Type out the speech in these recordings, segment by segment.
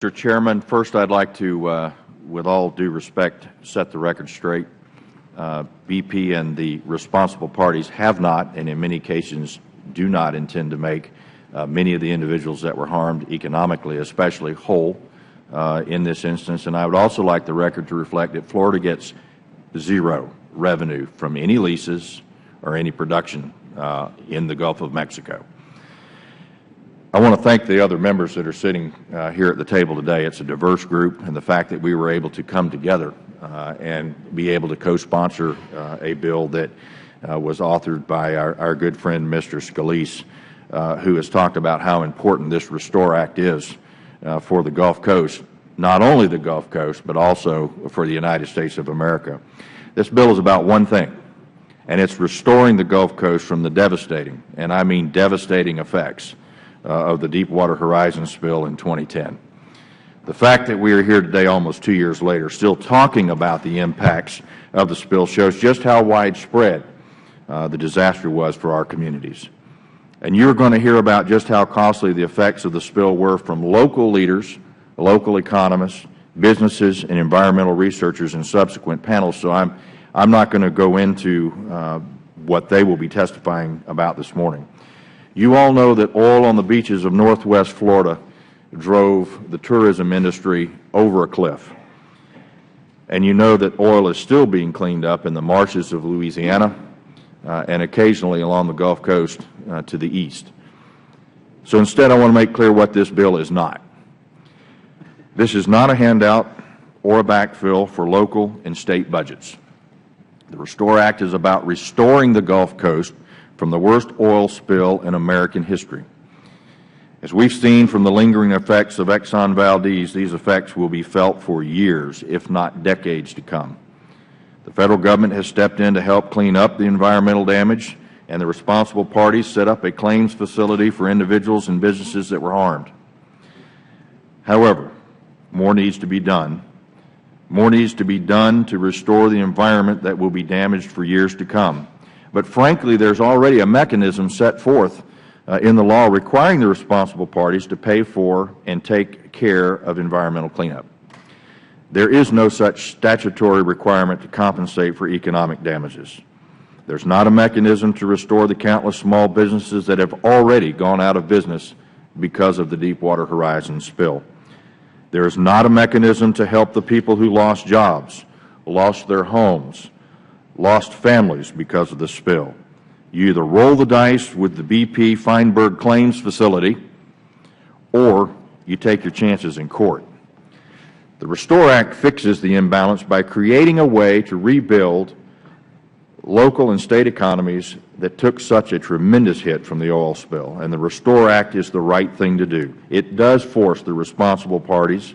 Mr. Chairman, first I'd like to, with all due respect, set the record straight. BP and the responsible parties have not, and in many cases do not, intend to make many of the individuals that were harmed economically, especially whole in this instance. And I would also like the record to reflect that Florida gets zero revenue from any leases or any production in the Gulf of Mexico. I want to thank the other members that are sitting here at the table today. It's a diverse group, and the fact that we were able to come together and be able to co-sponsor a bill that was authored by our good friend Mr. Scalise, who has talked about how important this Restore Act is for the Gulf Coast, not only the Gulf Coast, but also for the United States of America. This bill is about one thing, and it's restoring the Gulf Coast from the devastating, and I mean devastating, effects of the Deepwater Horizon spill in 2010. The fact that we are here today, almost 2 years later, still talking about the impacts of the spill shows just how widespread the disaster was for our communities. And you're going to hear about just how costly the effects of the spill were from local leaders, local economists, businesses, and environmental researchers in subsequent panels. So I'm not going to go into what they will be testifying about this morning. You all know that oil on the beaches of northwest Florida drove the tourism industry over a cliff. And you know that oil is still being cleaned up in the marshes of Louisiana and occasionally along the Gulf Coast to the east. So instead, I want to make clear what this bill is not. This is not a handout or a backfill for local and state budgets. The Restore Act is about restoring the Gulf Coast from the worst oil spill in American history. As we've seen from the lingering effects of Exxon Valdez, these effects will be felt for years, if not decades, to come. The Federal Government has stepped in to help clean up the environmental damage, and the responsible parties set up a claims facility for individuals and businesses that were harmed. However, more needs to be done. More needs to be done to restore the environment that will be damaged for years to come. But frankly, there's already a mechanism set forth in the law requiring the responsible parties to pay for and take care of environmental cleanup. There is no such statutory requirement to compensate for economic damages. There's not a mechanism to restore the countless small businesses that have already gone out of business because of the Deepwater Horizon spill. There is not a mechanism to help the people who lost jobs, lost their homes, lost families because of the spill. You either roll the dice with the BP Feinberg Claims Facility, or you take your chances in court. The Restore Act fixes the imbalance by creating a way to rebuild local and state economies that took such a tremendous hit from the oil spill, and the Restore Act is the right thing to do. It does force the responsible parties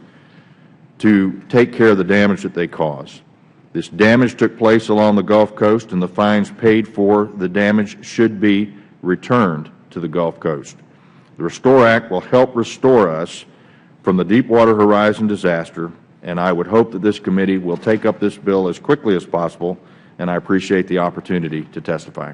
to take care of the damage that they caused. This damage took place along the Gulf Coast, and the fines paid for the damage should be returned to the Gulf Coast. The Restore Act will help restore us from the Deepwater Horizon disaster, and I would hope that this committee will take up this bill as quickly as possible, and I appreciate the opportunity to testify.